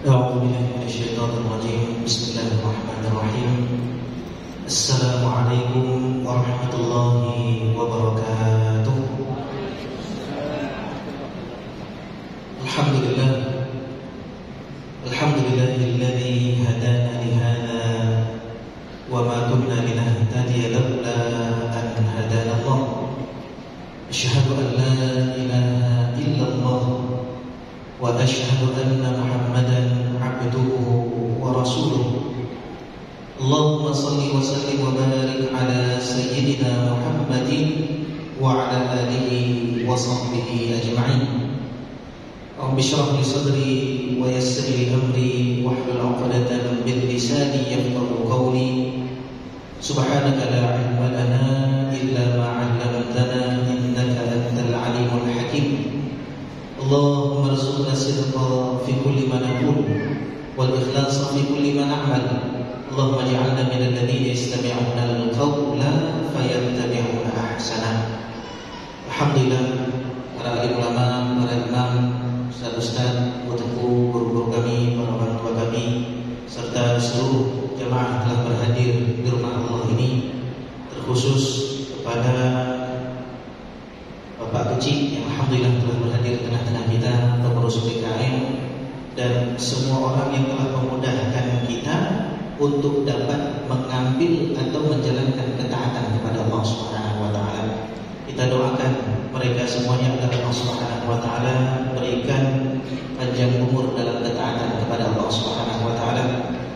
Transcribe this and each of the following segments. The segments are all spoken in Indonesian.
أعوذ بالله من الشيطان الرجيم. بسم الله الرحمن الرحيم. السلام عليكم ورحمة الله وبركاته. الحمد لله الذي هدانا لهذا وما كنا لنهتدي لولا أن هدانا الله. أشهد أن لا إله إلا الله وأشهد أن محمدا عبده ورسوله. اللهم صل وسلم وبارك على سيدنا محمد وعلى آله وصحبه أجمعين. رب اشرح لي صدري ويسر لي أمري واحلل عقدة من لساني يفقهوا قولي. سبحانك لا علم لنا إلا ما علمتنا إنك أنت العليم الحكيم. اللهم ارزقنا الصدق في كل ما نقول والإخلاص في كل ما نعمل. اللهم اجعلنا من الذين يستمعون القول فيتبعون أحسنه. Alhamdulillah, para alim ulama, para imam, ustaz-ustaz, guru-guru kami, para orang tua kami, serta seluruh jemaah telah berhadir di rumah Allah ini, terkhusus kepada Bapak kecil yang alhamdulillah telah berhadir di tengah-tengah kita, pengurus PKM, dan semua orang yang telah memudahkan kita untuk dapat mengambil atau menjalankan ketaatan kepada Allah Subhanahu wa taala. Kita doakan mereka semuanya agar Allah Subhanahu wa taala berikan panjang umur dalam ketaatan kepada Allah Subhanahu wa taala.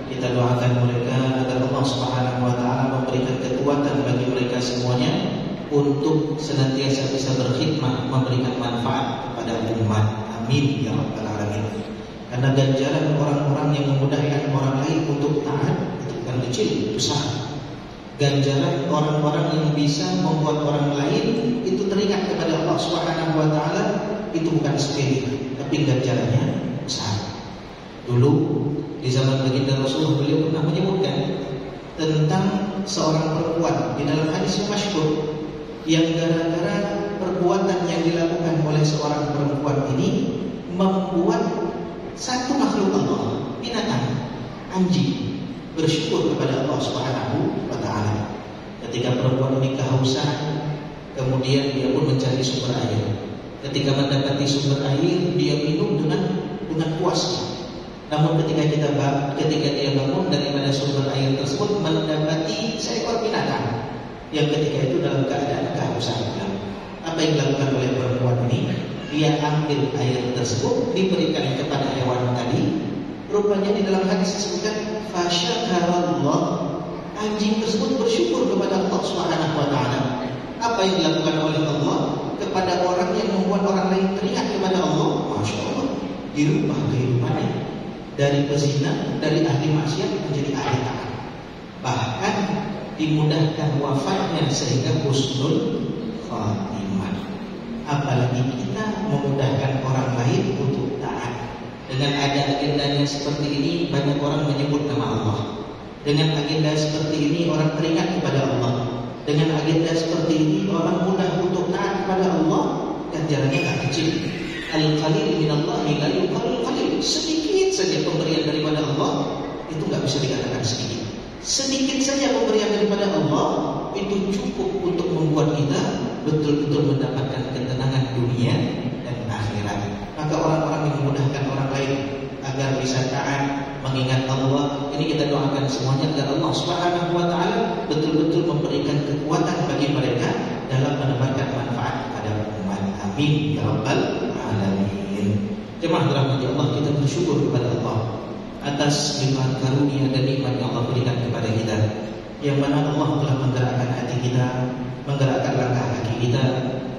Kita doakan mereka agar Allah Subhanahu wa taala memberikan kekuatan bagi mereka semuanya untuk senantiasa bisa berkhidmat, memberikan manfaat kepada umat. Amin ya rabbal alamin. Karena ganjaran orang-orang yang memudahkan orang lain untuk taat itu bukan kecil, besar. Ganjaran orang-orang yang bisa membuat orang lain itu teringat kepada Allah Subhanahu wa taala itu bukan sepele, tapi ganjarannya besar. Dulu di zaman baginda Rasulullah, beliau pernah menyebutkan tentang seorang perempuan di dalam hadis yang masyhur, yang gara-gara perbuatan yang dilakukan oleh seorang perempuan ini membuat satu makhluk Allah, binatang, anjing, bersyukur kepada Allah Subhanahu wa taala. Ketika perempuan ini kehausan, kemudian dia pun mencari sumber air. Ketika mendapati sumber air, dia minum dengan puas. Namun ketika dia bangun daripada sumber air tersebut, mendapati seekor binatang yang ketika itu dalam keadaan kehausan. Apa yang dilakukan oleh perempuan ini? Dia ambil air tersebut, diberikan kepada hewan tadi. Rupanya di dalam hadis disebutkan fasyakarallah, anjing tersebut bersyukur kepada Allah Subhanahu wa taala. Apa yang dilakukan oleh Allah kepada orang yang membuat orang lain teringat kepada Allah? Masya Allah, dirubah kehidupannya dari pezina, dari ahli maksiat menjadi ahli taat. Bahkan dimudahkan wafatnya sehingga husnul khatimah. Apalagi kita memudahkan orang lain untuk taat. Dengan ada agendanya seperti ini, banyak orang menyebut nama Allah. Dengan agenda seperti ini, orang teringat kepada Allah. Dengan agenda seperti ini, orang mudah untuk taat kepada Allah. Ganjarannya tak kecil. Al-qalil minallahi la yuqallil qalil. Sedikit saja pemberian daripada Allah, itu nggak bisa dikatakan sedikit. Sedikit saja pemberian daripada Allah itu cukup untuk membuat kita betul-betul mendapatkan ketenangan dunia dan akhirat. Maka orang-orang yang memudahkan orang lain agar bisa taat, mengingat Allah, ini kita doakan semuanya agar Allah Subhanahu wa taala betul-betul memberikan kekuatan bagi mereka dalam mendapatkan manfaat pada umat. Amin ya rabbal alamin. Jemaah dirahmati Allah, kita bersyukur kepada Allah atas limpahan karunia dan nikmat yang Allah berikan kepada kita, yang mana Allah telah menggerakkan hati kita, menggerakkan langkah kaki kita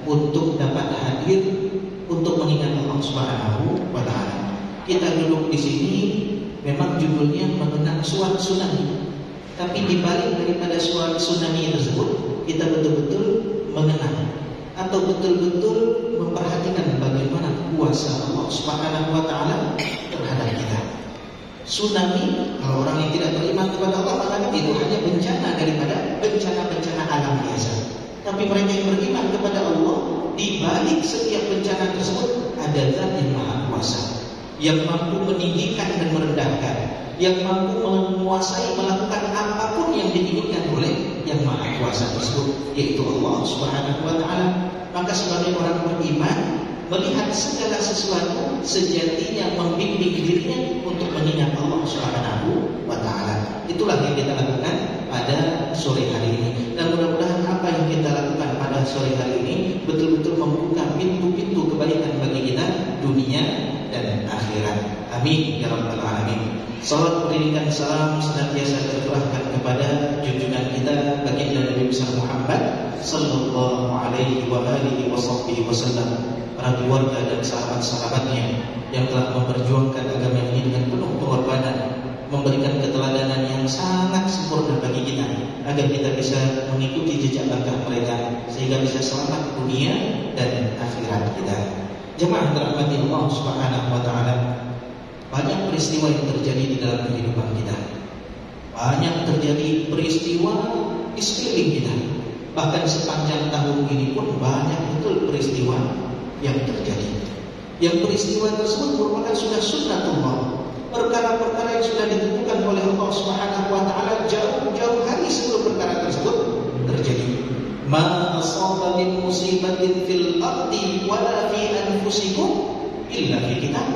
untuk dapat hadir untuk mengingat Allah Subhanahu wa taala. Kita duduk di sini memang judulnya mengenang suatu tsunami, tapi di balik daripada suatu tsunami tersebut kita betul-betul mengenang atau betul-betul memperhatikan bagaimana kuasa Allah Subhanahu wa taala terhadap kita. Tsunami, kalau orang yang tidak beriman kepada Allah, maka itu hanya bencana daripada bencana-bencana alam biasa. Tapi mereka yang beriman kepada Allah, di balik setiap bencana tersebut ada Zat yang Maha Kuasa, yang mampu meninggikan dan merendahkan, yang mampu menguasai melakukan apapun yang diinginkan oleh yang Maha Kuasa tersebut, yaitu Allah Subhanahu wa taala. Maka sebagai orang beriman, melihat segala sesuatu sejatinya membimbing dirinya untuk mengingat Allah Subhanahu wa taala. Itulah yang kita lakukan pada sore hari ini. Dan mudah-mudahan apa yang kita lakukan pada sore hari ini betul-betul membuka pintu-pintu kebaikan bagi kita dunia dan akhirat. Amin ya rabbal alamin. Salawat berikan salam senantiasa tercurahkan kepada junjungan kita baginda Nabi besar Muhammad sallallahu alaihi wa alihi wasallam, para keluarga dan sahabat-sahabatnya yang telah memperjuangkan agama ini dengan penuh pengorbanan, memberikan keteladanan yang sangat sempurna bagi kita agar kita bisa mengikuti jejak langkah mereka sehingga bisa selamat dunia dan akhirat kita. Jemaah dirahmati Allah Subhanahu wa taala, banyak peristiwa yang terjadi di dalam kehidupan kita. Banyak terjadi peristiwa di sekeliling kita. Bahkan sepanjang tahun ini pun banyak betul peristiwa yang terjadi. Yang peristiwa tersebut merupakan sudah sunnatullah, perkara-perkara yang sudah ditentukan oleh Allah Subhanahu wa taala jauh-jauh hari sebelum perkara tersebut terjadi. Ma asaba min musibatin fil ardi wala fi anfusikum illa fi kitab.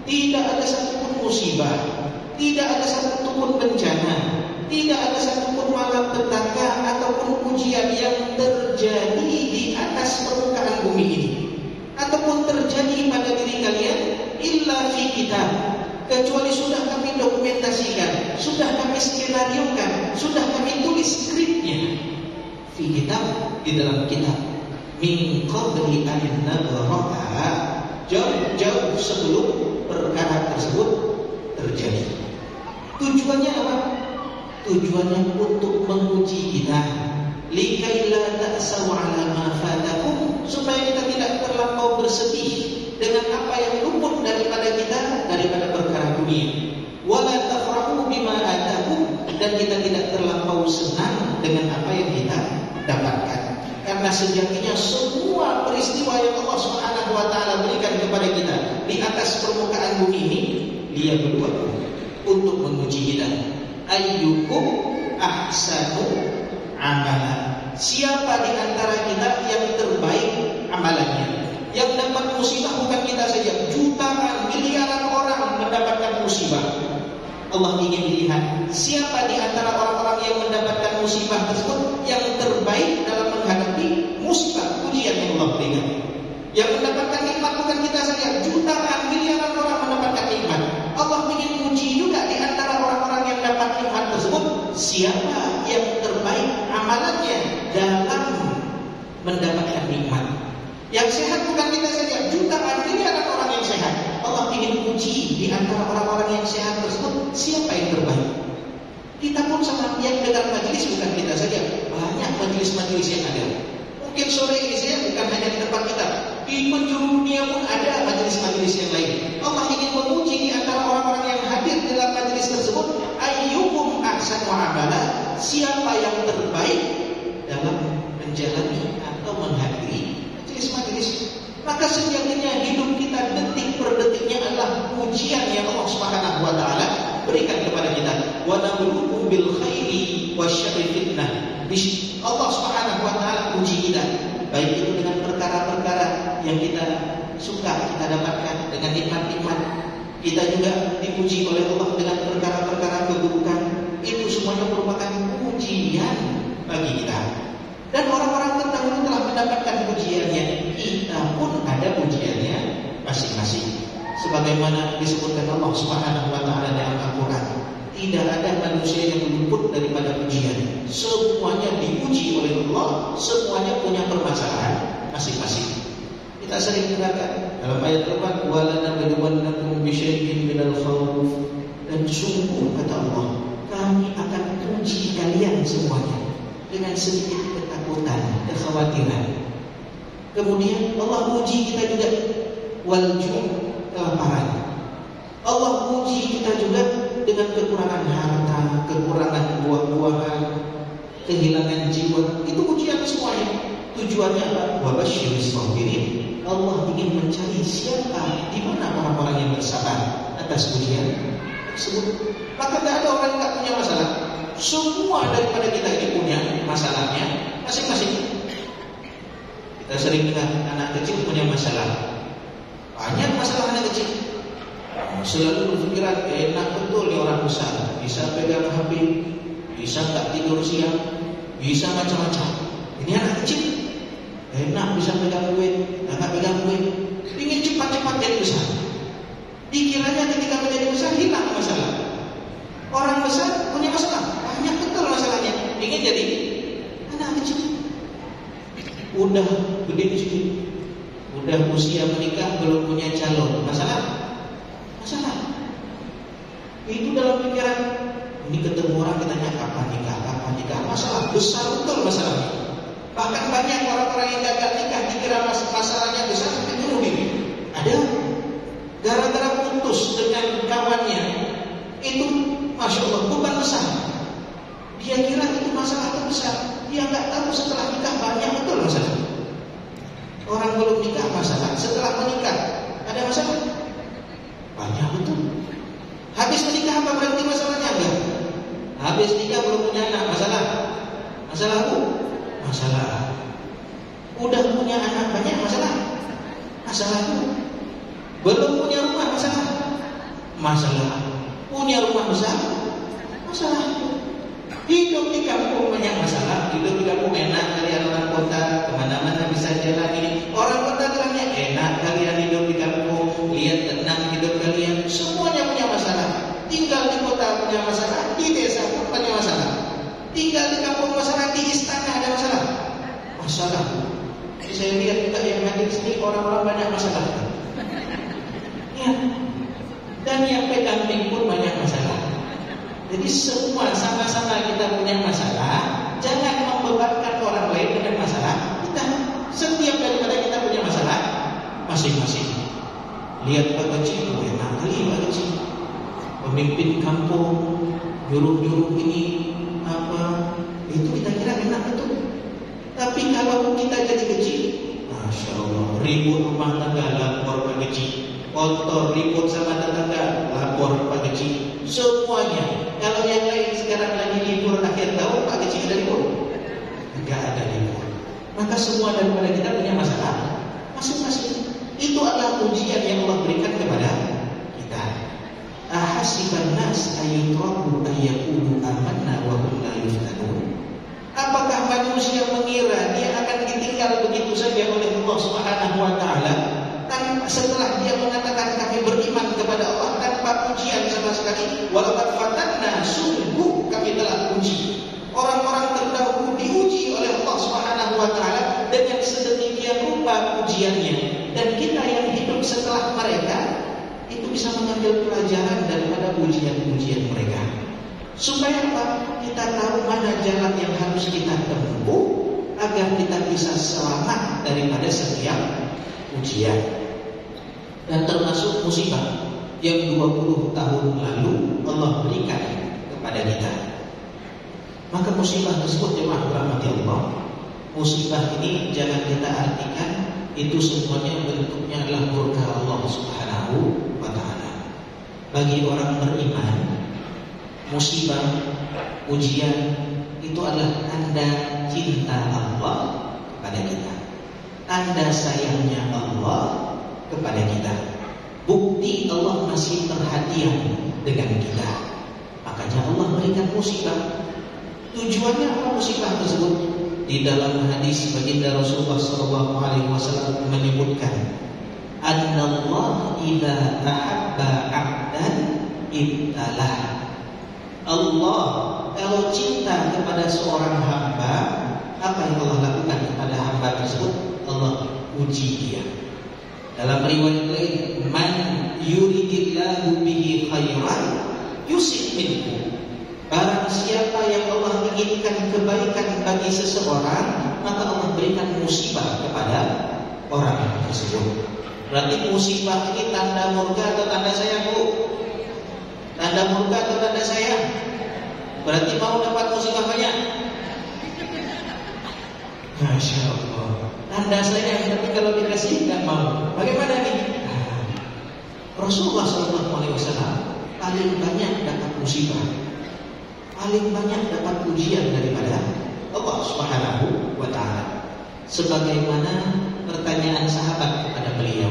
Tidak ada satupun musibah, tidak ada satupun bencana, tidak ada satupun malapetaka ataupun ujian yang terjadi di atas permukaan bumi ini ataupun terjadi pada diri kalian illa fi kitab, kecuali sudah kami dokumentasikan, sudah kami skenariokan, sudah kami tulis skripnya. Fi kitab, di dalam kitab, min qabli an nabraha, jauh-jauh sebelum perkara tersebut terjadi. Tujuannya apa? Tujuannya untuk menguji kita, likai la ta'saw 'ala ma fatakum, supaya kita tidak terlampau bersedih dengan apa yang luput daripada kita daripada perkara dunia. Wala tafrahu bima atakum, dan kita tidak terlampau senang dengan apa yang kita dapatkan. Karena sejatinya semua peristiwa yang Allah Subhanahu wa taala berikan kepada kita di atas permukaan bumi ini, Dia berbuat untuk menguji kita. Ayyukum ahsanu amala. Siapa di antara kita yang terbaik amalannya? Yang dapat musibah bukan kita saja, jutaan, miliaran orang mendapatkan musibah. Allah ingin lihat siapa di antara orang-orang yang mendapatkan musibah tersebut yang terbaik dalam menghadapi musibah ujian yang Allah berikan. Yang mendapatkan nikmat bukan kita saja, jutaan, miliaran orang mendapatkan nikmat. Allah ingin uji juga di antara orang-orang yang dapat nikmat tersebut, siapa yang terbaik amalannya dalam mendapatkan nikmat. Yang sehat bukan kita saja, jutaan, miliaran orang yang sehat. Allah ingin uji di antara orang-orang yang sehat tersebut, siapa yang terbaik. Kita pun sama, yang dengar majelis bukan kita saja, banyak majelis-majelis yang ada. Mungkin sore ini saya bukan hanya di tempat kita, di penjuru dunia pun ada majelis-majelis yang lain. Allah ingin menguji di antara orang-orang yang hadir dalam majelis tersebut, ayyukum ahsanu amala, siapa yang terbaik dalam menjalani atau menghadiri majelis-majelis. Maka sejatinya hidup kita detik per detiknya adalah ujian yang Allah Subhanahu wa taala berikan kepada kita. Wa nabluukum bil khairi wasyarri fitnah. Allah Subhanahu wa taala uji kita, baik itu dengan perkara-perkara yang kita suka kita dapatkan dengan nikmat-nikmat. Kita juga diuji oleh Allah dengan perkara-perkara keburukan. Itu semuanya merupakan ujian bagi kita. Dan orang-orang terdahulu telah mendapatkan ujiannya. Kita pun ada ujiannya masing-masing. Sebagaimana disebutkan Allah Subhanahu wa taala dalam Al-Qur'an, tidak ada manusia yang luput daripada ujian. Semuanya diuji oleh Allah, semuanya punya permasalahan masing-masing. Kita sering dengarkan dalam ayat Al-Qur'an, "Walanabluwannakum bisyai'in minal khawf." Dan sungguh kata Allah, kami akan uji kalian semuanya dengan sedikit ketakutan, kekhawatiran. Kemudian Allah uji kita juga wal-ju', kelaparan. Allah uji kita juga dengan kekurangan harta, kekurangan buah-buahan, kehilangan jiwa. Itu ujian semuanya. Tujuannya apa? Wa basyiris sabirin. Allah ingin mencari siapa, di mana orang-orang yang bersabar atas ujian tersebut. Maka tidak ada orang yang tidak punya masalah. Semua daripada kita ini punya masalahnya masing-masing. Kita sering dengar anak kecil punya masalah. Banyak masalah anak kecil. Selalu berpikiran enak betul ya orang besar, bisa pegang HP, bisa tak tidur siang, bisa macam-macam. Ini anak kecil, enak bisa pegang duit, tak pegang duit, ingin cepat-cepat jadi besar. Dikiranya ketika menjadi besar hilang masalah. Orang besar punya masalah, banyak betul masalahnya. Ingin jadi anak kecil. Udah gede sedikit, udah usia menikah belum punya calon, masalah. Itu dalam pikiran. Ini ketemu orang ditanya kapan nikah, masalah besar betul masalahnya. Bahkan banyak orang-orang yang gagal nikah dikira masalahnya besar sampai bunuh diri. Ada gara-gara putus dengan kawannya, itu masya Allah bukan besar. Dia kira itu masalah terbesar. Dia nggak tahu setelah nikah banyak betul masalah. Orang belum nikah masalah, setelah menikah ada masalah banyak betul. Habis menikah apa berarti masalahnya? Enggak. Habis nikah belum punya anak, masalah bu, masalah. Udah punya anak banyak, masalah bu. Belum punya rumah, masalah. Punya rumah besar, masalah. Hidup di kampung banyak masalah. Hidup di kampung enak, kalian orang kota kemana-mana bisa jalan ini. Orang kota bilangnya enak kalian hidup di kampung, lihat tenang hidup kalian. Semuanya punya masalah. Tinggal di kota punya masalah, di desa pun punya masalah. Tinggal di kampung masalah, di istana ada masalah. Jadi saya lihat juga yang hadir sini orang-orang banyak masalah. Ya. Dan yang pegang pun banyak masalah. Jadi semua sama-sama kita punya masalah. Jangan membebankan orang lain dengan masalah kita. Setiap daripada kita punya masalah masing-masing. Lihat Pak Kecil, enak kali Pak Kecil. Pemimpin kampung, nyuruh-nyuruh ini apa, itu kita kira enak betul. Tapi kalau kita jadi kecil, masya Allah, ribut rumah tangga lapor Pak Kecil, kotor ribut sama tetangga lapor Pak Kecil, semuanya. Kalau yang lain sekarang lagi libur akhir tahun, Pak Kecil ada libur? Enggak ada libur. Maka semua daripada kita punya masalah masing-masing. Itu adalah ujian yang Allah berikan kepada kita. Ahasiban nas ayyutraku ayyaqulu amanna wa hum la yuftanun. Apakah manusia mengira dia akan ditinggal begitu saja oleh Allah Subhanahu wa taala setelah dia mengatakan kami beriman kepada Allah tanpa ujian sama sekali? Walaqad fatanna, sungguh kami telah uji orang-orang terdahulu, diuji oleh Allah Subhanahu wa taala dengan sedemikian rupa ujiannya. Dan kita yang hidup setelah mereka itu bisa mengambil pelajaran daripada ujian-ujian mereka. Supaya apa? Kita tahu mana jalan yang harus kita tempuh agar kita bisa selamat daripada setiap ujian. Dan termasuk musibah yang 20 tahun lalu Allah berikan kepada kita. Maka musibah tersebut jemaah rahmati Allah, musibah ini jangan kita artikan itu semuanya bentuknya adalah murka Allah Subhanahu wa taala. Bagi orang beriman, musibah, ujian itu adalah tanda cinta Allah kepada kita, tanda sayangnya Allah kepada kita. Bukti Allah masih perhatian dengan kita. Makanya Allah berikan musibah. Tujuannya apa musibah tersebut? Di dalam hadis baginda Rasulullah SAW menyebutkan, Annallah idza ahabba 'abdan ibtalah. Allah kalau cinta kepada seorang hamba, apa yang Allah lakukan kepada hamba tersebut? Allah uji dia. Dalam riwayat lain, man yuridillahu bihi khairan yusib minhu. Barang siapa yang Allah inginkan kebaikan bagi seseorang, maka Allah berikan musibah kepada orang tersebut. Berarti musibah ini tanda murka atau tanda sayang, Bu? Tanda murka atau tanda sayang? Berarti mau dapat musibah banyak? Masya Allah. Anda sayang, tapi kalau dikasih nggak mau. Bagaimana nih? Rasulullah SAW paling banyak dapat musibah, paling banyak dapat ujian daripada Allah Subhanahu wa Ta'ala. Sebagaimana pertanyaan sahabat kepada beliau.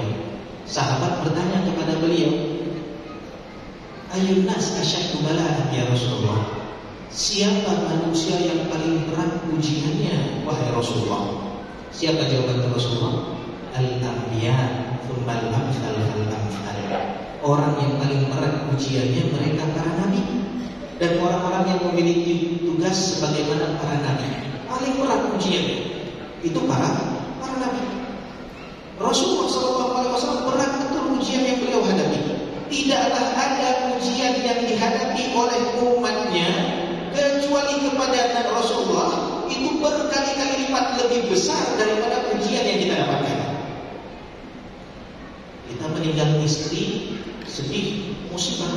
Sahabat bertanya kepada beliau, Ayyun nas asyaddu bala'an ya Rasulullah? Siapa manusia yang paling berat ujiannya wahai Rasulullah? Siapa jawaban Rasulullah? Al-anbiya tsumma al-amsal fal-amsal. Orang yang paling berat ujiannya mereka para nabi dan orang-orang yang memiliki tugas sebagaimana para nabi. Paling berat ujiannya itu para nabi. Rasulullah SAW berat betul ujian yang beliau hadapi. Tidaklah ada ujian yang dihadapi oleh umatnya kecuali kepada Rasulullah itu berkali-kali lipat lebih besar daripada ujian yang kita dapatkan. Kita meninggal istri, sedih, musibah.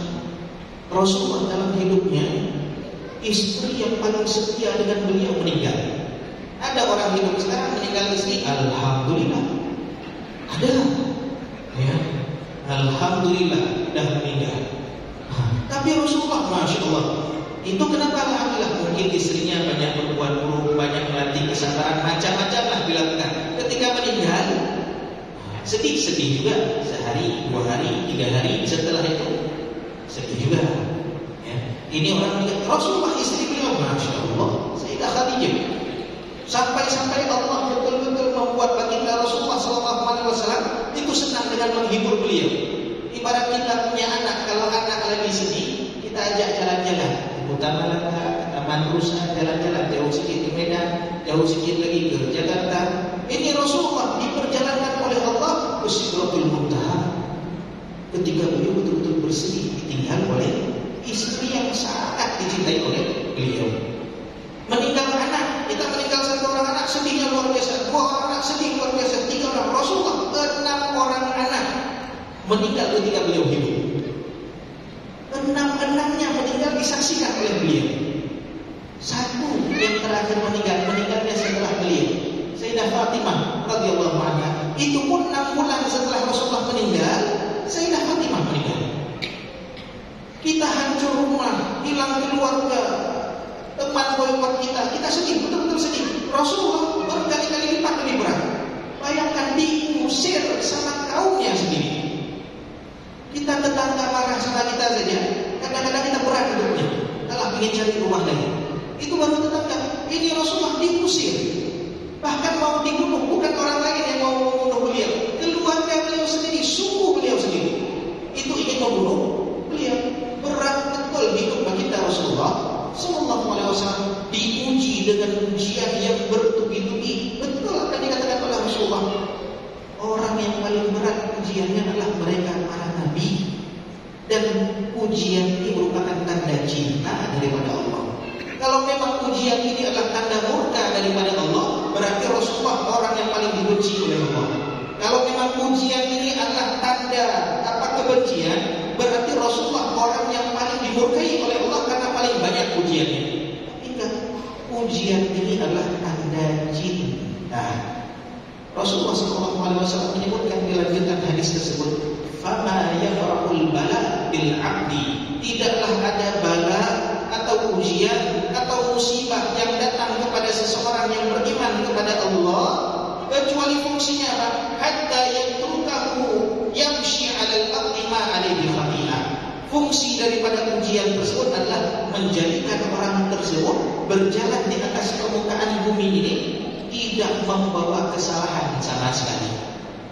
Rasulullah dalam hidupnya istri yang paling setia dengan beliau meninggal. Ada orang hidup sekarang meninggal istri, alhamdulillah. Ada, ya, alhamdulillah dah meninggal. Tapi Rasulullah, masya Allah, itu kenapa alhamdulillah? Mungkin istrinya banyak berbuat buruk, banyak melatih kesabaran, macam-macam lah dilakukan. Ketika meninggal, sedih juga, sehari, 2 hari, 3 hari setelah itu sedih juga. Ya. Ini orang meninggal. Rasulullah istri beliau, masya Allah, Sayyidah Khadijah. Sampai-sampai Allah betul-betul membuat baginda Rasulullah SAW itu senang dengan menghibur beliau. Ibarat kita punya anak, kalau anak lagi sedih, kita ajak jalan-jalan. Putar Malaka, Taman Rusa, jalan-jalan jauh sedikit ke Medan, jauh sedikit lagi ke Jakarta. Ini Rasulullah diperjalankan oleh Allah ke Sidratul Muntaha. Ketika beliau betul-betul bersedih ditinggal oleh istri yang sangat dicintai oleh beliau. Meninggal anak, kita meninggal 1 orang anak, sedihnya luar biasa. 2 orang anak sedih luar biasa. 3 orang. Rasulullah 6 orang anak meninggal ketika beliau hidup. 6-6-nya meninggal disaksikan oleh beliau. 1 yang terakhir meninggalnya setelah beliau, Sayyidah Fatimah radhiyallahu anha. Itu pun 6 bulan setelah Rasulullah meninggal, Sayyidah Fatimah meninggal. Kita hancur rumah, hilang keluarga, teman boykot kita sedih, betul-betul sedih. Rasulullah berkali-kali lipat lebih berat. Bayangkan diusir sama kaumnya sendiri. Kita tetangga marah sama kita saja, kadang-kadang kita berat hidupnya. Kalau ingin cari rumah lagi, itu baru tetangga. Ini Rasulullah diusir, bahkan mau dibunuh. Bukan orang lain yang mau membunuh beliau, keluarga beliau sendiri, suku beliau sendiri itu ingin membunuh beliau. Berat betul hidup baginda Rasulullah Sallallahu Alaihi Wasallam, diuji dengan ujian yang bertubi-tubi. Betul apa yang dikatakan oleh Rasulullah. Orang yang paling berat ujiannya adalah mereka para nabi, dan ujian ini merupakan tanda cinta daripada Allah. Kalau memang ujian ini adalah tanda murka daripada Allah, berarti Rasulullah orang yang paling dibenci oleh Allah. Kalau memang ujian ini adalah tanda kebencian, berarti Rasulullah orang yang paling dimurkai oleh Allah karena paling banyak ujiannya. Ingat, ujian ini adalah tanda cinta. Rasulullah SAW menyebutkan di lanjutan hadis tersebut, "Fama yafrahul bala bil 'abdi." Tidaklah ada bala atau ujian atau musibah yang datang kepada seseorang yang beriman kepada Allah kecuali fungsinya apa? Hatta yatrukahu yamshi 'alal ardi ma 'alaihi khati'ah. Fungsi daripada ujian tersebut adalah menjadikan orang tersebut berjalan di atas permukaan bumi ini tidak membawa kesalahan sama sekali.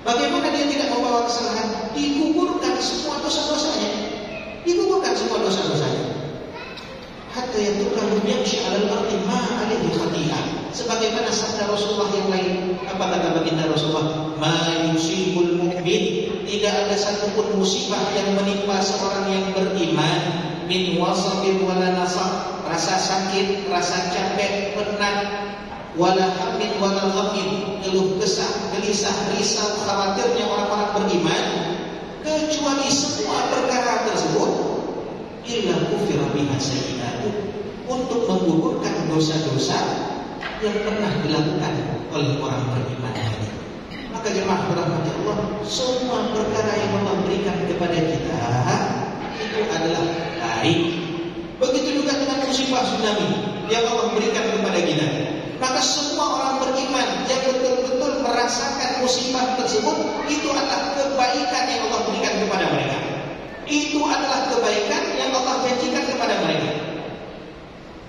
Bagaimana dia tidak membawa kesalahan? Digugurkan semua dosa-dosanya. Digugurkan semua dosa-dosanya. Hatta yatrukahu yamshi 'alal ardi ma 'alaihi khati'ah. Sebagaimana sabda Rasulullah yang lain, apa kata baginda Rasulullah? Ma yusibul mu'min, tidak ada satupun musibah yang menimpa seorang yang beriman, min wasabin wala nasab, rasa sakit, rasa capek, penat, wala hamid wala ghamid, keluh kesah, gelisah, risau, khawatirnya orang-orang beriman, kecuali semua perkara tersebut illa kufira biha sayyi'atuh, untuk menggugurkan dosa-dosa yang pernah dilakukan oleh orang beriman tadi. Maka jemaah berahmati Allah, semua perkara yang Allah berikan kepada kita itu adalah baik. Begitu juga dengan musibah tsunami yang Allah berikan kepada kita. Maka semua orang beriman yang betul-betul merasakan musibah tersebut, itu adalah kebaikan yang Allah berikan kepada mereka. Itu adalah kebaikan yang Allah janjikan kepada mereka.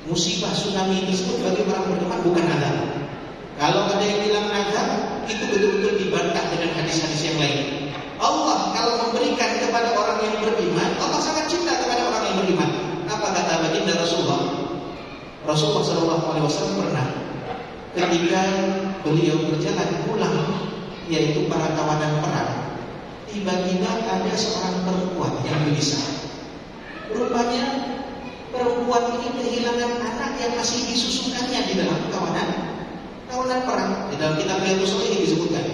Musibah tsunami tersebut bagi orang beriman bukan azab. Kalau ada yang bilang azab, itu betul-betul dibantah dengan hadis-hadis yang lain. Allah kalau memberikan kepada orang yang beriman, Allah sangat cinta kepada orang yang beriman. Apa kata baginda Rasulullah? Rasulullah SAW pernah ketika beliau berjalan pulang, yaitu para tawanan perang, tiba-tiba ada seorang perempuan yang gelisah. Rupanya perempuan ini kehilangan anak yang masih disusukannya di dalam tawanan perang. Di dalam kitab Riyadhus Shalihin disebutkan.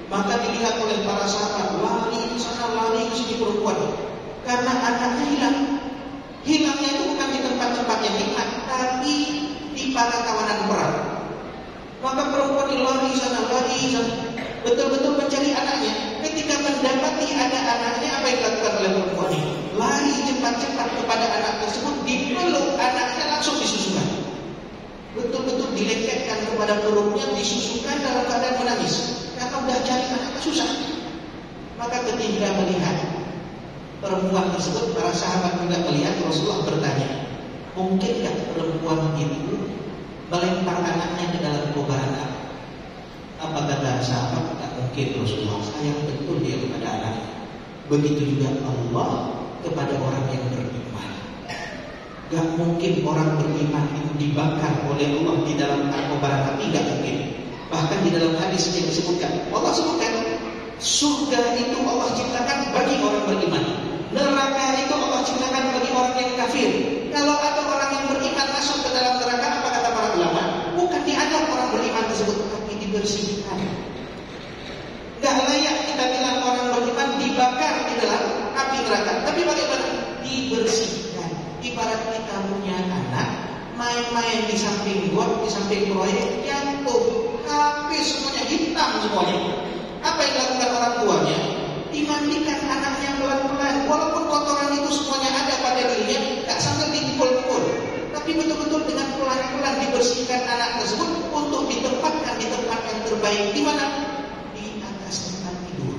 Maka dilihat oleh para sahabat, lari ke sana, lari ke sini perempuan, karena anaknya hilang. Hilangnya itu bukan di tempat-tempat yang nikmat, tapi di para tawanan perang. Maka perempuan ini lari sana, betul-betul mencari anaknya. Ketika mendapati ada anaknya, apa yang dilakukan oleh perempuan ini? Lari cepat-cepat kepada anak tersebut, dipeluk anaknya, langsung disusukan. Betul-betul dileketkan kepada perutnya, disusukan dalam keadaan menangis, karena udah cari anaknya susah. Maka ketika melihat perempuan tersebut, para sahabat juga melihat, Rasulullah bertanya, mungkinkah perempuan itu melempar anaknya ke dalam kobaran api? Apa kata sahabat? Tak mungkin Rasulullah, sayang betul dia kepada anaknya. Begitu juga Allah kepada orang yang beriman. Gak mungkin orang beriman itu dibakar oleh Allah di dalam kobaran api, gak mungkin. Bahkan di dalam hadis yang disebutkan, Allah sebutkan surga itu Allah ciptakan bagi orang beriman, neraka itu Allah ciptakan bagi orang yang kafir. Kalau ada orang yang beriman masuk ke dalam neraka, apa kata para ulama? Bukan diadab orang beriman tersebut, tapi dibersihkan. Gak layak kita bilang orang beriman dibakar di dalam api neraka, tapi bagaimana? Dibersihkan. Ibarat kita punya anak main-main di samping got, di samping proyek, jatuh, habis semuanya, hitam semuanya. Apa yang dilakukan orang tuanya? Dimandikan anaknya pelan-pelan, walaupun kotoran itu semuanya ada pada dirinya, tak sambil dipukul-pukul, tapi betul-betul dengan pelan-pelan dibersihkan anak tersebut untuk ditempatkan di tempat yang terbaik. Di mana? Di atas tempat tidur,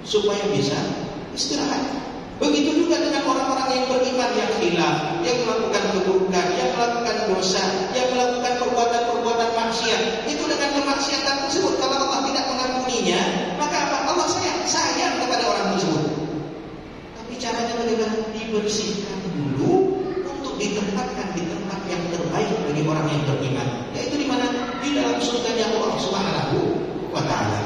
supaya bisa istirahat. Begitu juga dengan orang-orang yang beriman yang khilaf, yang melakukan keburukan, yang melakukan dosa, yang melakukan perbuatan-perbuatan maksiat. Itu dengan kemaksiatan tersebut, kalau Allah tidak mengampuninya, maka apa? Allah sayang kepada orang tersebut. Tapi caranya bagaimana? Dibersihkan dulu untuk ditempatkan di tempat yang terbaik bagi orang yang beriman. Yaitu di mana? Di dalam surganya Allah Subhanahu wa Ta'ala.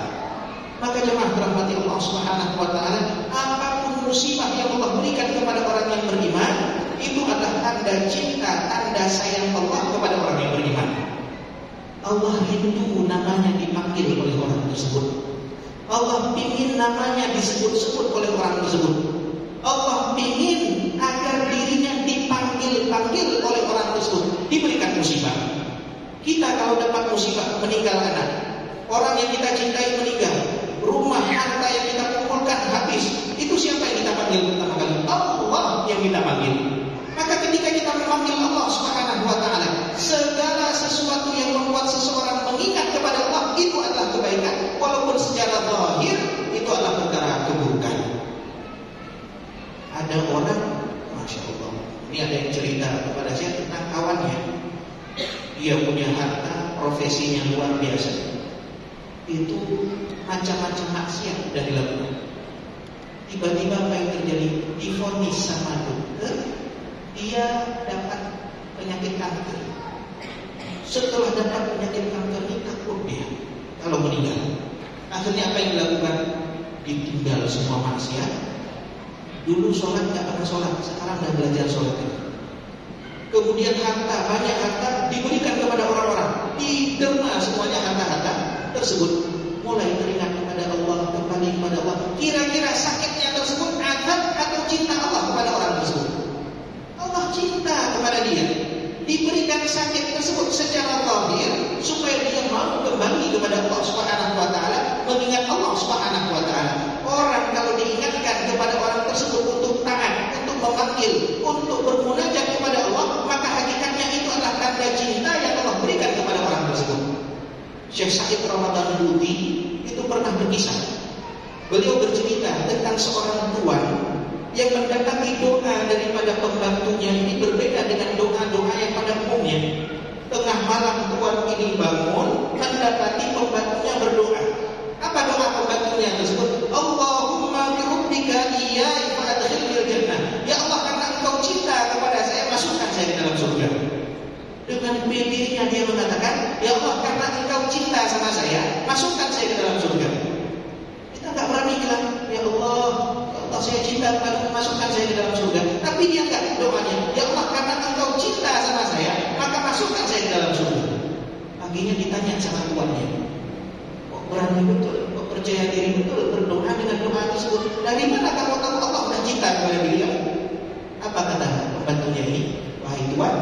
Maka jemaah dirahmati Allah Subhanahu wa Ta'ala, apapun musibah yang Allah berikan kepada orang yang beriman, itu adalah tanda cinta, tanda sayang Allah kepada orang yang beriman. Allah rindu namanya dipanggil oleh orang tersebut. Allah ingin namanya disebut-sebut oleh orang tersebut. Allah ingin agar dirinya dipanggil-panggil oleh orang tersebut. Diberikan musibah. Kita kalau dapat musibah, meninggal anak, orang yang kita cintai meninggal, rumah, harta yang kita kumpulkan habis, itu siapa yang kita panggil pertama kali? Allah yang kita panggil. Maka ketika kita memanggil Allah Subhanahu wa Ta'ala, segala sesuatu yang membuat seseorang mengingat kepada Allah, itu adalah kebaikan, walaupun secara zahir itu adalah perkara keburukan. Ada orang, Masya Allah, ini ada yang cerita kepada saya tentang kawannya. Dia punya harta, profesinya luar biasa, itu macam-macam maksiat sudah dilakukan. Tiba-tiba apa yang terjadi? Divonis sama dokter, dia dapat penyakit kanker. Setelah dapat penyakit kanker ini, takut dia kalau meninggal. Akhirnya apa yang dilakukan? Ditinggal semua maksiat. Dulu sholat tidak pernah sholat, sekarang sudah belajar sholat. Kemudian harta, banyak harta diberikan kepada orang-orang, diderma semuanya harta-harta tersebut. Mulai teringat kepada Allah, kembali kepada Allah. Kira-kira sakitnya tersebut azab atau cinta Allah kepada orang tersebut? Allah cinta kepada dia. Diberikan sakit tersebut secara zahir, kepada Allah Subhanahu wa taala, mengingat Allah Subhanahu wa taala. Orang kalau diingatkan kepada orang tersebut untuk taat, untuk memanggil, untuk bermunajat kepada Allah, maka hakikatnya itu adalah tanda cinta yang Allah berikan kepada orang tersebut. Syekh Said Ramadan Luthi itu pernah berkisah. Beliau bercerita tentang seorang tuan yang mendatangi doa daripada pembantunya. Ini berbeda dengan doa-doa yang pada umumnya. Tengah malam tuan ini bangun, mendapati pembantunya berdoa. Apa doa pembantunya tersebut? Allahumma bihubbika iyaya fa'adkhilnil jannah. Ya Allah, karena engkau cinta kepada saya, masukkan saya ke dalam surga. Dengan bibirnya dia mengatakan, ya Allah, karena engkau cinta sama saya, masukkan saya ke dalam surga. Kita nggak berani bilang, ya Allah, saya cinta kepadamu, masukkan saya ke dalam surga. Tapi dia enggak doanya, ya Allah, karena engkau cinta sama saya, maka masukkan saya ke dalam surga. Paginya ditanya sama tuannya, kok berani betul, kok percaya diri betul berdoa dengan doa tersebut? Dari mana kamu tahu Allah sudah cinta kepada beliau? Apa kata pembantunya ini? Wahai tuan,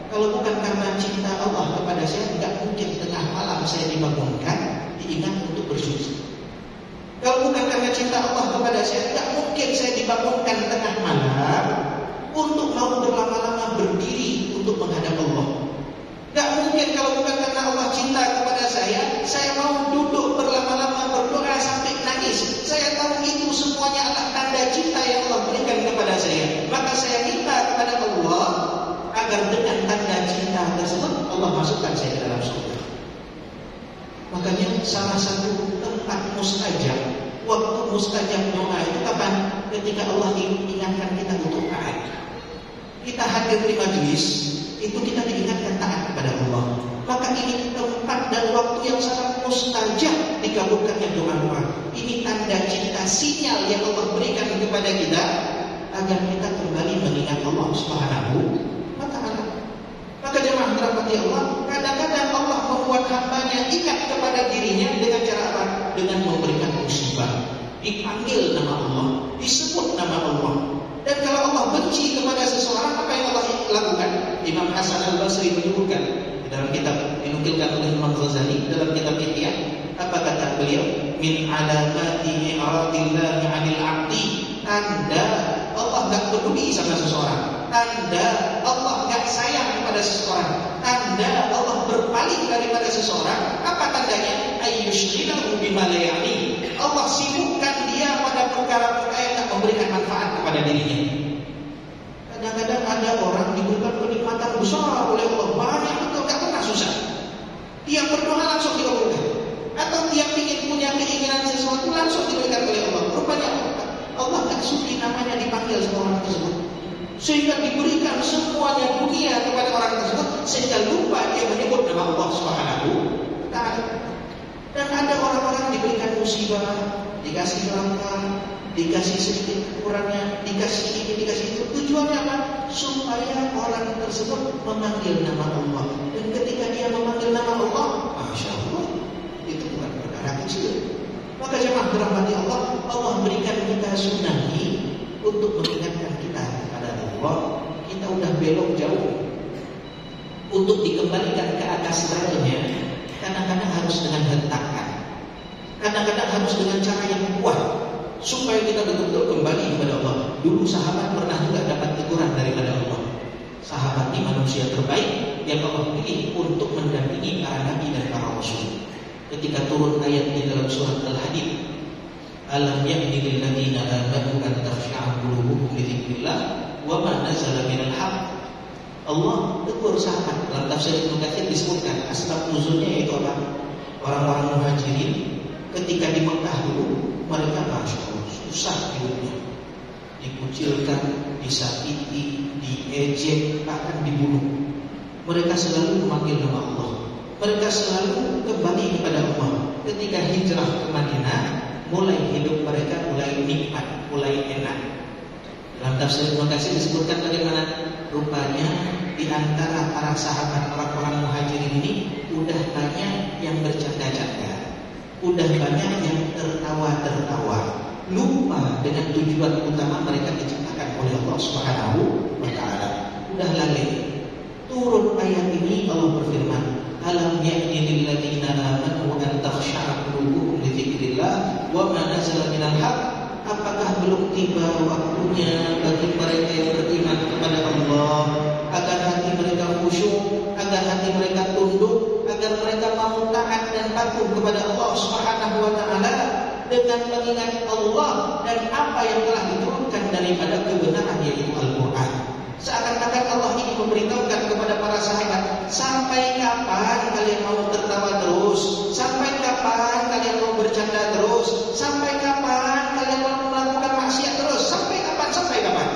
kalau bukan karena cinta Allah kepada saya, enggak mungkin tengah malam saya dibangunkan, diingat untuk bersuci. Kalau bukan karena cinta Allah kepada saya, tidak mungkin saya dibangunkan tengah malam untuk mau berlama-lama berdiri untuk menghadap Allah. Tidak mungkin kalau bukan karena Allah cinta kepada saya mau duduk berlama-lama berdoa sampai nangis. Saya tahu itu semuanya adalah tanda cinta yang Allah berikan kepada saya. Maka saya minta kepada Allah agar dengan tanda cinta tersebut Allah masukkan saya ke dalam surga. Makanya salah satu tempat mustajab, waktu mustajab doa itu kapan? Ketika Allah ingatkan kita untuk taat. Kita hadir di majlis, itu kita diingatkan taat kepada Allah. Maka ini tempat dan waktu yang sangat mustajab dikabulkannya doa-doa. Ini tanda cinta, sinyal yang Allah berikan kepada kita agar kita kembali mengingat Allah Subhanahu wa taala. Maka jemaah dirahmati Allah, kadang-kadang Allah membuat hambanya ingat kepada dirinya dengan cara apa? Dengan memberikan musibah. Dipanggil nama Allah, disebut nama Allah. Dan kalau Allah benci kepada seseorang, apa yang Allah lakukan? Imam Hasan Al-Basri menyebutkan dalam kitab dinukilkan oleh Imam Ghazali dalam kitab Ihya, apa kata beliau? Min alamati i'radillahi 'anil 'abdi, tanda Allah enggak peduli sama seseorang, tanda Allah enggak sayang kepada seseorang, tanda Allah berpaling daripada seseorang. Apa tandanya? Ayyushghilahu bima la ya'ni. Allah sibukkan dia pada perkara-perkara yang tak memberikan manfaat kepada dirinya. Kadang-kadang ada orang diberikan kenikmatan besar oleh Allah, banyak betul, tak pernah susah. Dia berdoa langsung dikabulkan. Atau dia ingin punya keinginan sesuatu langsung diberikan oleh Allah. Rupanya Allah tak suka namanya dipanggil sama orang tersebut, sehingga diberikan semuanya dunia kepada orang tersebut, sehingga lupa dia menyebut nama Allah Subhanahu wa taala. Dan ada orang-orang diberikan musibah, dikasih langkah, dikasih sedikit kurangnya, dikasih ini, dikasih itu. Tujuannya apa? Supaya orang tersebut memanggil nama Allah. Dan ketika dia memanggil nama Allah, Masya Allah, itu bukan perkara kecil. Maka jemaah dirahmati Allah, Allah berikan kita sunahi untuk mengingatkan kita kepada Allah. Kita udah belok jauh, untuk dikembalikan ke atas relnya, kadang-kadang harus dengan hentakan, kadang-kadang harus dengan cara yang kuat, supaya kita betul-betul kembali kepada Allah. Dulu sahabat pernah juga dapat teguran daripada Allah. Sahabat ini manusia terbaik yang Allah pilih untuk mendampingi para nabi dan para rasul. Ketika turun ayat di dalam surat Al-Hadid, alam ya'ni lil ladzina amanu an takhsha'a qulubuhum li dzikrillah wa ma nazala minal haqq. Allah tegur sahabat. Dalam tafsir Ibnu Katsir disebutkan asbab nuzulnya yaitu apa? Orang-orang muhajirin ketika di Mekah dulu, mereka Masya Allah, susah hidupnya, dikucilkan, disakiti, diejek, bahkan dibunuh. Mereka selalu memanggil nama Allah. Mereka selalu kembali kepada Allah. Ketika hijrah ke Madinah, mulai hidup mereka mulai nikmat, mulai enak. Dalam tafsir Ibnu Katsir disebutkan bagaimana rupanya di antara para sahabat orang-orang muhajirin ini udah banyak yang bercanda-canda, udah banyak yang tertawa-tertawa, lupa dengan tujuan utama mereka diciptakan oleh Allah Subhanahu wa taala. Udah lalai. Turun ayat ini Allah berfirman, alam ya'ni lil ladzina amanu an wa ma nazala minal haq. Apakah belum tiba waktunya bagi mereka yang beriman kepada Allah agar hati mereka khusyuk, agar hati mereka tunduk, agar mereka mau taat dan patuh kepada Allah Subhanahu wa taala dengan mengingat Allah dan apa yang telah diturunkan daripada kebenaran, yaitu Al-Qur'an. Seakan-akan Allah ini memberitahukan kepada para sahabat, sampai kapan kalian mau tertawa terus? Sampai kapan kalian mau bercanda terus? Sampai kapan kalian mau melakukan maksiat terus? Sampai kapan? Sampai kapan?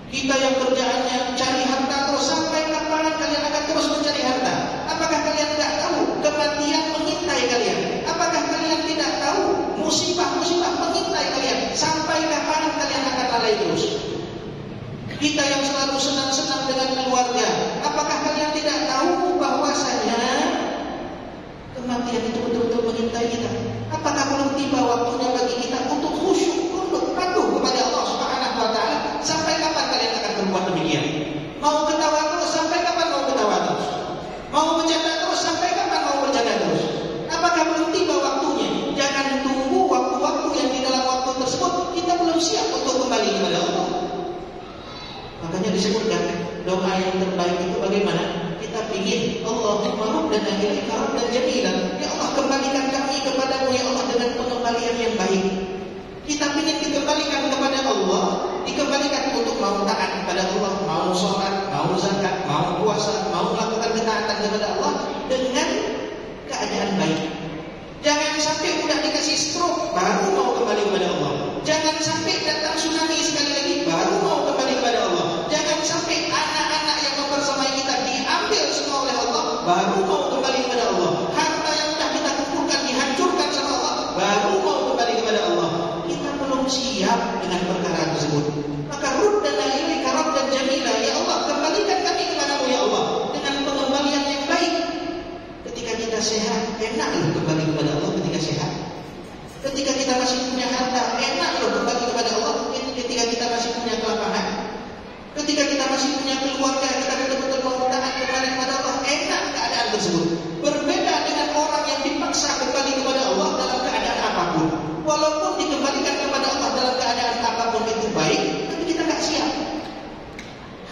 Kita yang kerjaannya cari harta terus, sampai kapan kalian akan terus mencari harta? Apakah kalian tidak tahu kematian mengintai kalian? Apakah kalian tidak tahu musibah-musibah mengintai kalian? Sampai kapan kalian akan lalai terus? Kita yang selalu senang-senang dengan keluarga, apakah kalian tidak tahu bahwasanya kematian itu betul-betul mengintai kita? Apakah belum tiba waktunya bagi kita untuk khusyuk, tunduk, patuh kepada Allah Subhanahu wa taala? Sampai kapan kalian akan berbuat demikian? Mau ketawa terus, sampai kapan mau ketawa terus? Mau bercanda terus, sampai kapan mau bercanda terus? Apakah belum tiba waktunya? Jangan tunggu waktu-waktu yang di dalam waktu tersebut kita belum siap untuk kembali kepada Allah. Makanya disebutkan doa yang terbaik itu bagaimana? Kita ingin Allahumma rabbana ilaika rabban jamilan. Ya Allah, kembalikan kami kepadamu ya Allah dengan pengembalian yang baik. Kita ingin dikembalikan kepada Allah, dikembalikan untuk mau taat kepada Allah, mau sholat, mau zakat, mau puasa, mau melakukan ketaatan kepada Allah dengan keadaan baik. Jangan sampai udah dikasih stroke baru mau kembali kepada Allah. Jangan sampai datang tsunami sekali lagi baru mau kembali kepada Allah. Jangan sampai anak-anak yang mempersamai kita diambil semua oleh Allah baru mau kembali kepada Allah. Harta yang sudah kita kumpulkan dihancurkan sama Allah baru mau kembali kepada Allah. Kita belum siap dengan perkara tersebut. Maka ruddana ilaika rabban jamila, ya Allah, kembalikan kami kepadamu ya Allah dengan pengembalian yang baik. Ketika kita sehat, enak loh kembali kepada Allah ketika sehat. Ketika kita masih punya harta, enak loh kembali kepada Allah. Ketika kita masih punya kelapangan, ketika kita masih punya keluarga, kita betul-betul mau taat kepada Allah, enak keadaan tersebut. Berbeda dengan orang yang dipaksa kembali kepada Allah dalam keadaan apapun. Walaupun dikembalikan kepada Allah dalam keadaan apapun itu baik, tapi kita nggak siap.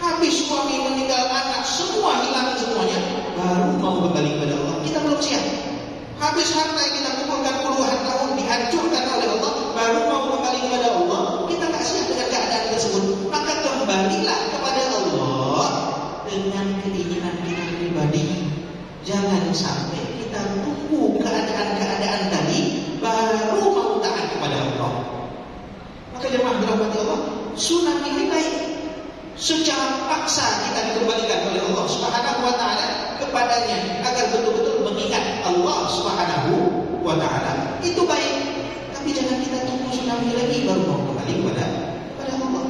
Habis suami meninggal, anak semua hilang semuanya, baru mau kembali kepada Allah. Kita belum siap. Habis harta yang kita kumpulkan puluhan tahun dihancurkan oleh Allah, baru mau kembali kepada Allah. Kita nggak siap dengan keadaan tersebut. Maka kembalilah kepada Allah dengan keinginan kita pribadi. Jangan sampai kita tunggu keadaan-keadaan tadi baru mau taat kepada Allah. Maka jemaah dirahmati Allah, sunnah ini baik. Secara paksa kita dikembalikan oleh Allah Subhanahu wa taala kepadanya agar betul-betul mengingat Allah Subhanahu wa taala. Itu baik. Tapi jangan kita tunggu tsunami lagi baru mau kembali kepada Allah.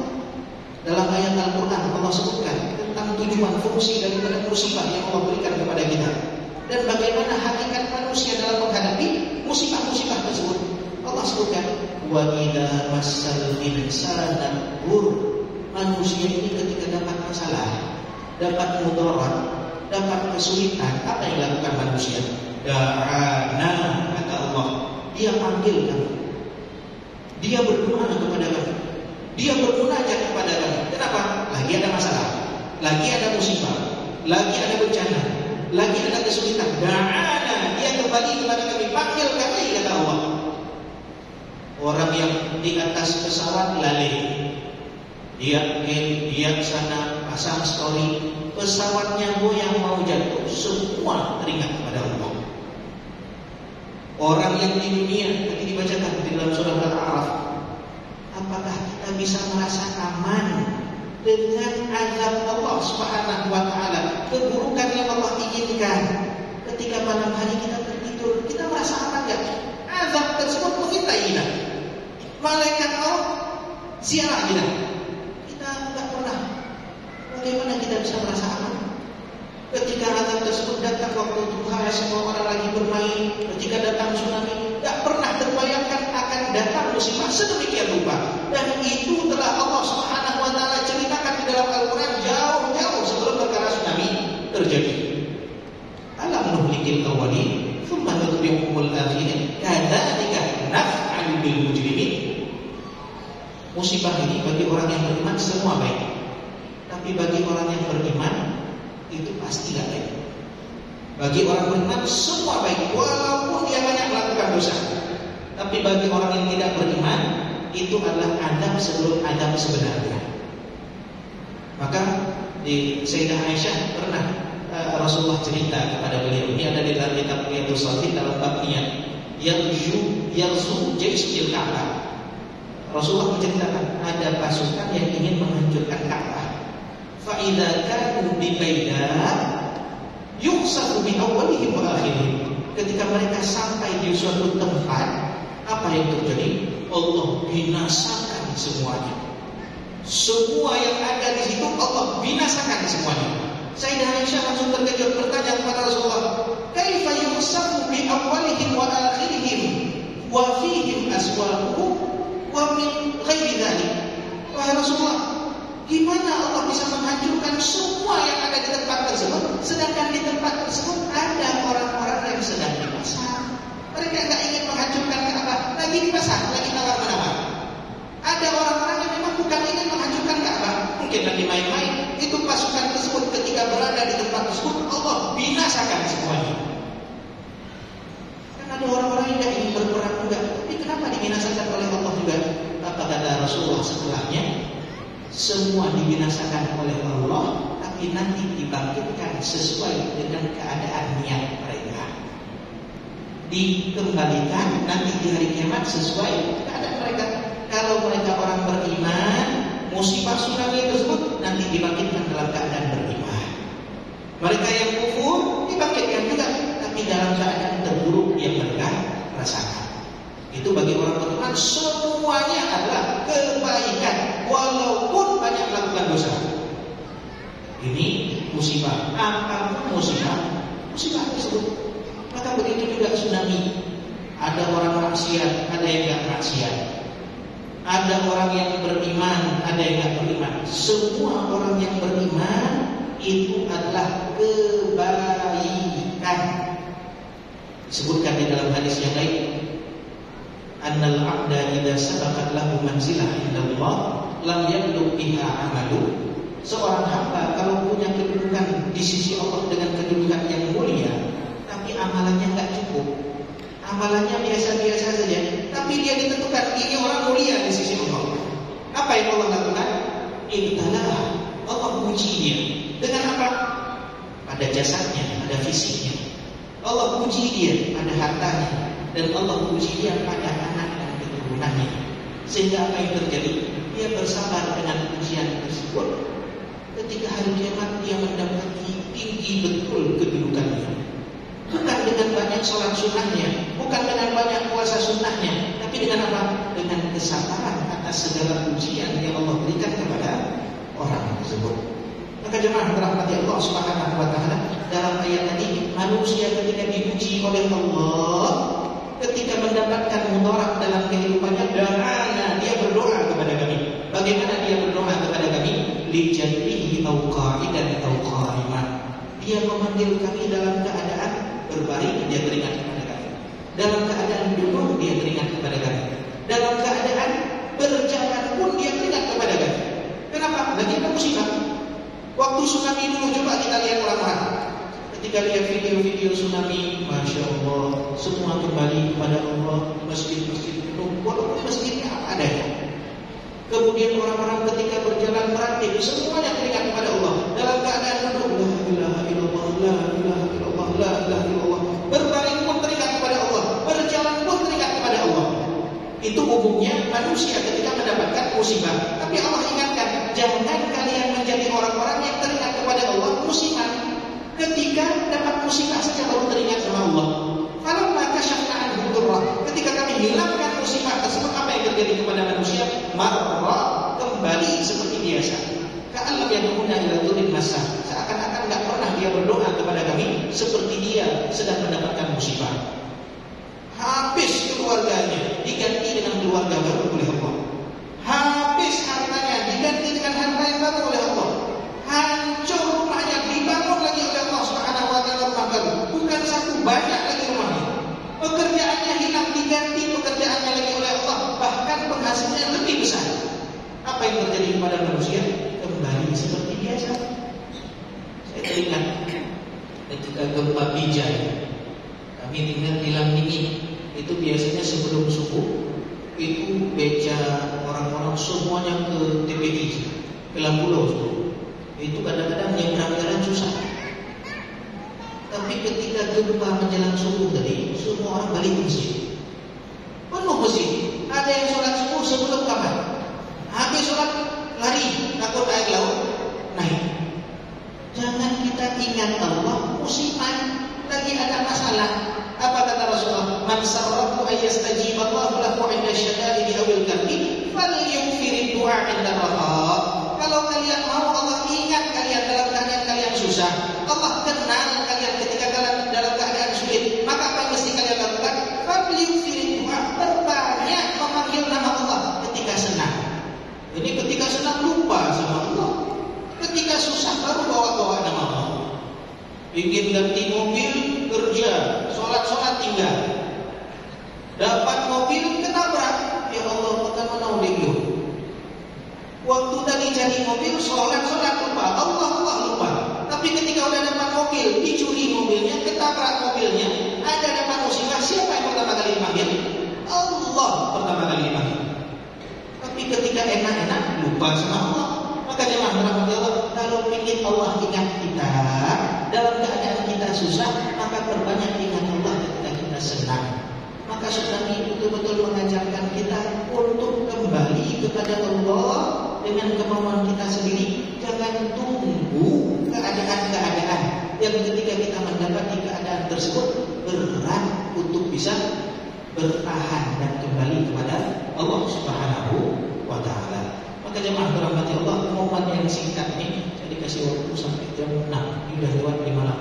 Dalam ayat Al-Qur'an Allah sebutkan tentang tujuan fungsi daripada musibah yang Allah berikan kepada kita dan bagaimana hakikat manusia dalam menghadapi musibah-musibah tersebut. Allah sebutkan wa idza massal insana dur. Manusia ini ketika dapat masalah, dapat mudarat, dapat kesulitan, apa yang dilakukan manusia? Da'ana, kata Allah, dia panggil kami, dia berdoa kepada kami, dia bermunajat kepada kami. Kenapa? Lagi ada masalah, lagi ada musibah, lagi ada bencana, lagi ada kesulitan. Da'ana, dia kembali kepada kami, panggil kami, kata Allah. Orang yang di atas pesawat lalai, dia sana pasang story, pesawatnya goyang mau jatuh, semua teringat kepada Allah. Orang yang di dunia tadi dibacakan di dalam surah Al-A'raf, apakah kita bisa merasa aman dengan azab Allah Subhanahu wa taala, keburukan yang Allah inginkan ketika malam hari kita tertidur, kita merasa aman enggak? Azab tersebut mengintai kita. Malaikat Allah ziarah kita. Bagaimana kita bisa merasa aman? Ketika azab tersebut datang waktu duha, semua orang lagi bermain. Ketika datang tsunami, tak pernah terbayangkan akan datang musibah sedemikian rupa. Dan itu telah Allah Subhanahu wa taala ceritakan di dalam Al-Qur'an jauh-jauh sebelum perkara tsunami terjadi. Alam nuhlikil awwalin, tsumma nutbi'uhumul akhirin, kadzalika Musibah ini bagi orang yang beriman semua baik, tapi bagi orang yang beriman itu pasti gak baik. Bagi orang beriman semua baik, walaupun dia banyak melakukan dosa. Tapi bagi orang yang tidak beriman, itu adalah adab sebelum adab sebenarnya. Maka di Sayyidah Aisyah pernah Rasulullah cerita kepada beliau, ini ada di dalam kitab Riyadhus Shalihin dalam bab niat, yarzu jaisul Ka'bah. Rasulullah menceritakan ada pasukan yang ingin menghancurkan Ka'bah. Fa idza kanu bi Baida yukhsafu bi awwalihim wa akhirihim. Ketika mereka sampai di suatu tempat, apa yang terjadi? Allah binasakan semuanya. Semua yang ada di situ Allah binasakan semuanya. Sayyidah Aisyah langsung terkejut bertanya kepada Rasulullah, "Kaifa yukhsafu bi awwalihim wa akhirihim wa fihim aswaquhum wa min ghairi dzalik?" Wahai Rasulullah, gimana Allah bisa menghancurkan semua yang ada di tempat tersebut, sedangkan di tempat tersebut ada orang-orang yang sedang di pasar. Mereka enggak ingin menghancurkan Ka'bah, lagi di pasar, lagi tawar-menawar. Ada orang-orang yang memang bukan ingin menghancurkan Ka'bah, mungkin lagi main-main. Itu pasukan tersebut ketika berada di tempat tersebut Allah binasakan semuanya. Kan ada orang-orang yang tidak ingin berperang juga, tapi kenapa dibinasakan oleh Allah juga? Apa kata Rasulullah setelahnya? Semua dibinasakan oleh Allah, tapi nanti dibangkitkan sesuai dengan keadaan niat mereka. Dikembalikan nanti di hari kiamat sesuai keadaan mereka. Kalau mereka orang beriman, musibah tsunami tersebut nanti dibangkitkan dalam keadaan beriman. Mereka yang kufur dibangkitkan juga, tapi dalam keadaan terburuk yang mereka rasakan. Itu bagi orang beriman semuanya adalah kebaikan, walaupun banyak melakukan dosa. Ini musibah, apapun musibah tersebut. Maka begitu juga tsunami. Ada orang maksiat, ada yang tidak maksiat. Ada orang yang beriman, ada yang tidak beriman. Semua orang yang beriman itu adalah kebaikan. Disebutkan di dalam hadis yang lain, annal abda idza sabaqat lahu manzilah indallah lam yablugh biha amalu. Seorang hamba kalau punya kedudukan di sisi Allah dengan kedudukan yang mulia, tapi amalannya enggak cukup, amalannya biasa-biasa saja, tapi dia ditentukan ini orang mulia di sisi Allah. Apa yang Allah lakukan? Ibtalah, Allah uji dia dengan apa? Pada jasadnya, pada fisiknya. Allah uji dia pada hartanya, dan Allah uji dia pada anak dan keturunannya. Sehingga apa yang terjadi? Dia bersabar dengan ujian tersebut. Ketika hari kiamat dia mendapati tinggi betul kedudukannya. Bukan dengan banyak sholat sunnahnya, bukan dengan banyak puasa sunnahnya, tapi dengan apa? Dengan kesabaran atas segala ujian yang Allah berikan kepada orang tersebut. Maka jemaah dirahmati Allah Subhanahu wa taala, dalam ayat tadi manusia ketika diuji oleh Allah, ketika mendapatkan mudarat dalam kehidupannya, dia berdoa kepada kami. Bagaimana dia berdoa kepada kami? Lijadrihi au qa'idan au qa'iman. Dia memanggil kami dalam keadaan berbaring, dia teringat kepada kami. Dalam keadaan duduk, dia teringat kepada kami. Dalam keadaan berjalan pun dia teringat kepada kami. Kenapa? Lagi ada musibah. Waktu tsunami dulu, coba kita lihat orang-orang. Ketika lihat video-video tsunami, Masya Allah, semua kembali kepada Allah. Masjid-masjid penuh, walaupun masjidnya apa adanya. Kemudian orang-orang ketika berjalan praktik, semuanya teringat kepada Allah. Dalam keadaan duduk, la ilaha illallah, la ilaha illallah, la ilaha illallah. Berbaring pun teringat kepada Allah, berjalan pun teringat kepada Allah. Itu umumnya manusia ketika mendapatkan musibah. Tapi Allah ingatkan, jangan kalian menjadi orang-orang yang teringat kepada Allah musibah. Ketika dapat musibah saja baru teringat sama Allah. Falamma kashafna anhu durrah, ketika kami hilangkan musibah tersebut, apa yang terjadi kepada manusia? Marra, kembali seperti biasa. Ka'allam yad'una ila dhurrin masa, seakan-akan enggak pernah dia berdoa kepada kami seperti dia sedang mendapatkan musibah. Habis keluarganya diganti dengan keluarga baru oleh Allah. Habis hartanya diganti dengan harta yang baru oleh Allah. Hancur rumahnya dibangun lagi oleh Allah Subhanahu wa taala rumah baru. Bukan satu, banyak lagi rumahnya. Pekerjaannya hilang diganti pekerjaannya lagi oleh Allah, bahkan penghasilannya lebih besar. ingat ketika gempa Bijay, kami tinggal di Langdingin, itu biasanya sebelum subuh itu beca orang-orang semuanya ke TPI, ke Lampulau. Itu kadang-kadang nyebrang jalan susah. Tapi ketika gempa menjelang subuh tadi, semua orang balik ke masjid. Penuh masjid. Ada yang sholat subuh sebelum kamar. Habis sholat lari, takut air laut naik. Jangan kita ingat Allah, musibah lagi ada masalah. Apa kata Rasulullah? Man sarrahu ayyastajiba Allahu lahu 'inda syada'idi awil karbi falyughfirid du'a 'inda raha. Kalau kalian mau Allah ingat kalian dalam keadaan kalian susah, Allah kenal kalian ketika kalian dalam keadaan sulit, maka apa yang mesti kalian lakukan? Falyughfirid du'a, berbanyak memanggil nama Allah ketika senang. Ini ketika senang lupa sama Allah, ketika susah baru bawa nama Allah. Ingin ganti mobil, kerja, sholat tinggal. Dapat mobil, ketabrak. Ya Allah, bagaimana dulu? Waktu tadi jadi mobil, sholat lupa, Allah lupa. Tapi ketika udah dapat mobil, dicuri mobilnya, ketabrak mobilnya, ada dapat musibah, siapa yang pertama kali dipanggil? Allah pertama kali dipanggil. Tapi ketika enak-enak, lupa sama Allah. Maka jemaah rahmati Allah, kalau ingin Allah ingat kita dalam keadaan kita susah, maka perbanyak ingat Allah ketika kita senang. Maka Nabi betul-betul mengajarkan kita untuk kembali kepada Allah dengan kemauan kita sendiri. Jangan tunggu keadaan-keadaan yang ketika kita mendapati keadaan tersebut berat untuk bisa bertahan dan kembali kepada Allah Subhanahu wa Ta'ala. Maka jemaah dirahmati Allah, momen yang singkat ini saya dikasih waktu sampai jam 6. Ini udah lewat 5 malam,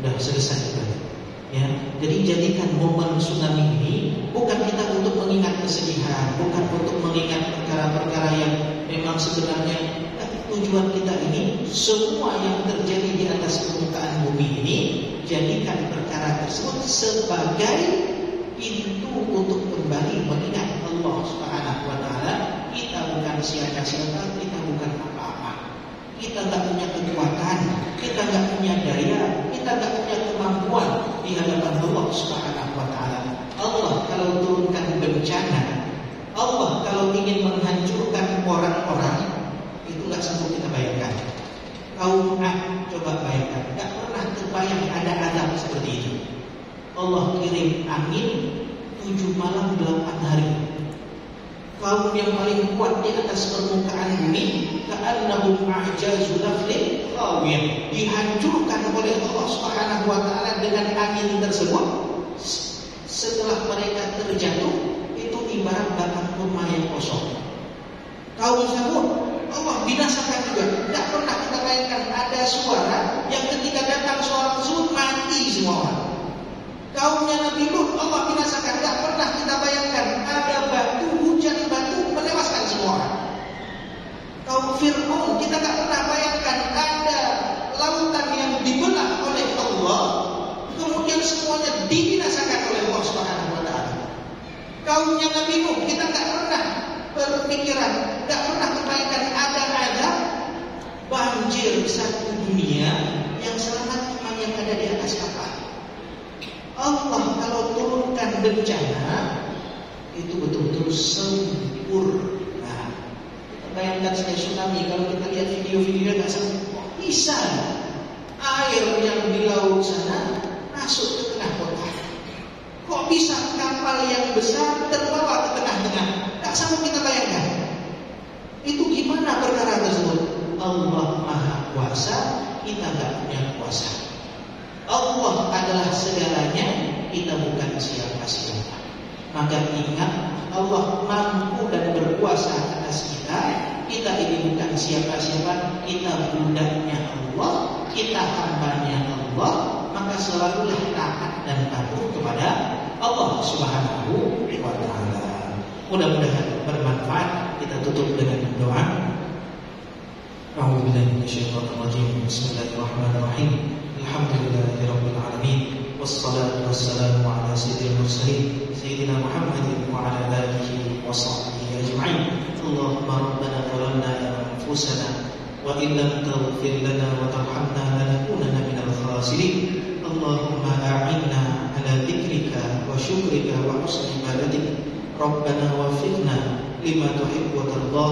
udah selesai juga. Ya, jadi jadikan momen tsunami ini bukan kita untuk mengingat kesedihan, bukan untuk mengingat perkara-perkara yang memang sebenarnya tujuan kita ini semua yang terjadi di atas permukaan bumi ini, jadikan perkara tersebut sebagai pintu untuk kembali mengingat Allah Subhanahu wa Ta'ala. Kita bukan siapa-siapa, kita bukan apa-apa. Kita tak punya kekuatan, kita tak punya daya, kita tak punya kemampuan di hadapan Allah Subhanahu wa Ta'ala. Allah kalau turunkan bencana, Allah kalau ingin menghancurkan orang-orang, itu gak sanggup kita bayangkan. Kaum Ad, coba bayangkan, gak pernah terbayang ada azab seperti itu. Allah kirim angin 7 malam 8 hari. Kaum yang paling kuat di atas permukaan bumi, ka'annahum a'jazu nakhlin khawiyah, dihancurkan oleh Allah Subhanahu wa Ta'ala dengan angin tersebut. Setelah mereka terjatuh, itu ibarat batang kurma yang kosong. Kaum Samud, Allah binasakan juga. Tidak pernah kita bayangkan ada suara yang ketika datang suara tersebut mati semua orang. Kaumnya Nabi Lut, Allah binasakan. Tidak pernah kita bayangkan ada batu, hujan batu menewaskan semua orang. Kaum Fir'aun, kita tidak pernah bayangkan ada lautan yang dibelah oleh Allah, kemudian semuanya dibinasakan oleh Allah Subhanahu wa Ta'ala. Kaumnya Nabi Nuh, kita tidak pernah berpikiran, tidak pernah terbayangkan ada azab banjir satu dunia yang selamat cuma yang ada di atas kapal. Allah kalau turunkan bencana itu betul-betul sempurna. Bayangkan saja tsunami, kalau kita lihat video-videonya nggak sempurna. Bisa air yang di laut sana masuk ke tengah kota. Kok bisa kapal yang besar terbawa ke tengah-tengah? Tak sanggup kita bayangkan. Itu gimana perkara tersebut? Allah Maha Kuasa, kita nggak punya kuasa. Allah adalah segalanya, kita bukan siapa-siapa. Maka ingat, Allah mampu dan berkuasa atas kita. Kita ini bukan siapa-siapa, kita budaknya Allah, kita hambanya Allah. Maka selalulah taat dan patuh kepada Allah Subhanahu wa Ta'ala. Mudah-mudahan bermanfaat. Kita tutup dengan doa. A'udzubillahi minasyaitonir rajim. Bismillahirrahmanirrahim. Alhamdulillahirabbil alamin. Wassalatu wassalamu ala sayyidil mursalin sayyidina Muhammadin wa ala alihi wa sahbihi ajma'in. Allahumma rabbana zalamna anfusana wa وإن لم تغفر لنا وترحمنا لنكونن من الخاسرين اللهم أعنا على ذكرك وشكرك وحسن عبادتك ربنا وفقنا لما تحب وترضى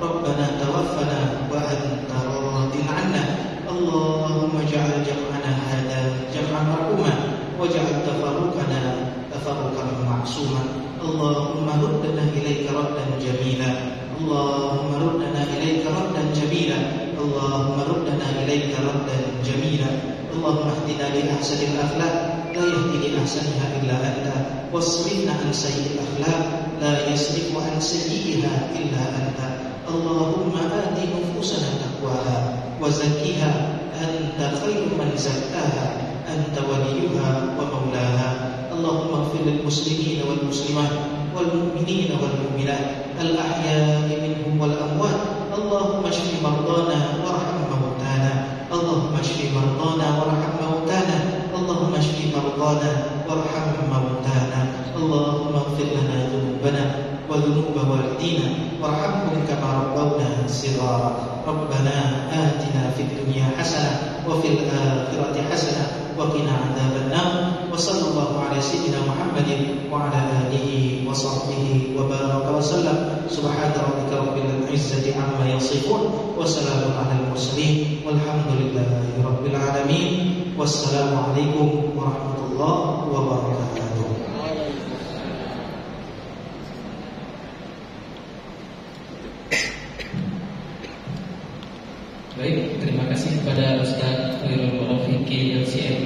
ربنا توفنا وأنت راض عنا اللهم اجعل جمعنا هذا جمعا مرحوما واجعل تفرقنا تفرقا معصوما اللهم ردنا إليك ردا جميلا اللهم ردنا إليك ردا جميلا اللهم ردنا إليك ردا جميلا اللهم اهدنا لأحسن الأخلاق لا يهدي لأحسنها إلا أنت واصرفنا عن سيء الأخلاق لا يصرف عن سيئها إلا أنت اللهم آت نفوسنا تقواها وزكها أنت خير من زكاها أنت وليها ومولاها اللهم اغفر للمسلمين والمسلمات والمؤمنين والمؤمنات الأحياء منهم والأموات اللهم اشف مرضانا وارحم موتانا اللهم اشف مرضانا وارحم موتانا اللهم اشف مرضانا وارحم موتانا اللهم اغفر لنا ذنوبنا وذنوب والدينا وارحمهم كما ربونا صغارا ربنا آتنا في الدنيا حسنة وفي الآخرة حسنة وقنا عذاب النار وصلى الله على سيدنا محمد وعلى آله وصحبه وبارك وسلم سبحان ربك رب العزة عما يصفون وسلام على المرسلين والحمد لله رب العالمين والسلام عليكم ورحمة الله وبركاته.